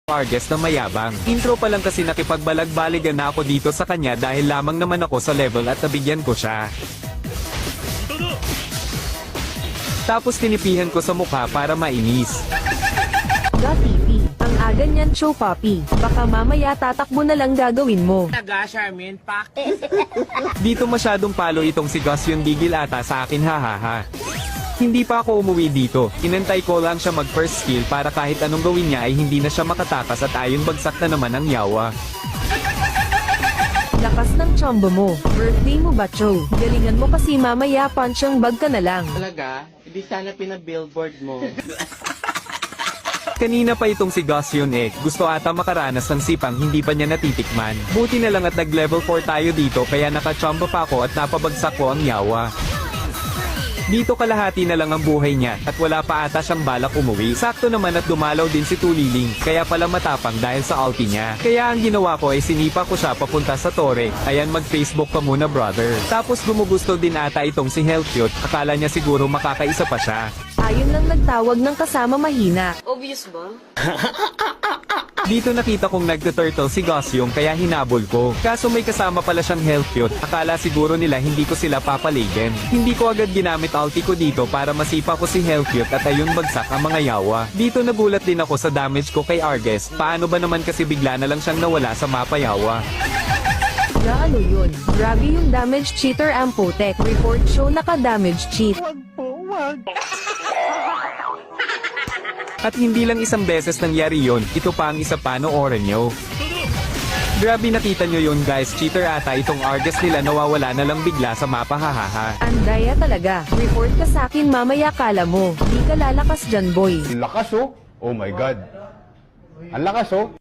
Arges na mayabang. Intro pa lang kasi nakipagbalag-baligan na ako dito sa kanya dahil lamang naman ako sa level at nabigyan ko siya. Tapos tinipihan ko sa mukha para mainis. Ga-TV, ang aga niyan show papi. Baka mamaya tatakbo na lang gagawin mo. Taga Charmin Pak. Dito masyadong palo itong si Gus yung digil ata sa akin hahaha. Hindi pa ako umuwi dito, inantay ko lang siya mag first skill para kahit anong gawin niya ay hindi na siya makatakas at ayon bagsak na naman ang yawa. Lakas ng chombo mo. Birthday mo ba, Cho? Galingan mo kasi mamaya punchang bag ka na lang. Talaga? Hindi sana pinabillboard mo. Kanina pa itong si Gus yun gusto ata makaranas ng sipang hindi pa niya natitikman. Buti na lang at nag level 4 tayo dito kaya nakachombo pa ako at napabagsak ko ang yawa. Dito kalahati na lang ang buhay niya, at wala pa ata siyang balak umuwi. Sakto naman at dumalaw din si Tuliling, kaya pala matapang dahil sa ulti niya. Kaya ang ginawa ko ay sinipa ko siya papunta sa tore. Ayan, mag-Facebook ka muna brother. Tapos gumugusto din ata itong si Hellcute, akala niya siguro makakaisa pa siya. Ayun lang nagtawag ng kasama mahina. Obvious ba? Dito nakita kong nagte-turtle si Gosyong kaya hinabol ko. Kaso may kasama pala siyang Hellcute, akala siguro nila hindi ko sila papaligan. Hindi ko agad ginamit ulti ko dito para masipa ko si Hellcute at ayun bagsak ang mga yawa. Dito nagulat din ako sa damage ko kay Arges, paano ba naman kasi bigla na lang siyang nawala sa mapa yawa. Na ano yun? Grabe yung damage cheater Ampotech. Report show naka-damage cheat. At hindi lang isang beses nangyari yon, ito pa ang isa pa noorin nyo. Grabe, nakita nyo yun guys, cheater ata itong Arges nila, nawawala na lang bigla sa mapa hahaha. Andaya talaga. Report ka sa akin mamaya kala mo. Di ka lalakas dyan boy. Ang lakas oh. Oh my God. Ang lakas oh.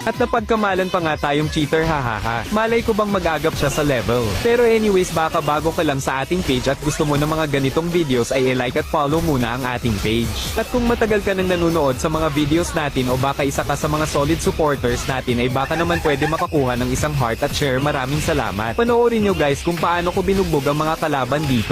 At napagkamalan pa nga tayong cheater hahaha. Malay ko bang mag-agap siya sa level. Pero anyways, baka bago ka lang sa ating page at gusto mo ng mga ganitong videos ay i-like at follow muna ang ating page. At kung matagal ka nang nanonood sa mga videos natin o baka isa ka sa mga solid supporters natin ay baka naman pwede makakuha ng isang heart at share. Maraming salamat. Panoorin nyo guys kung paano ko binugbog ang mga kalaban dito.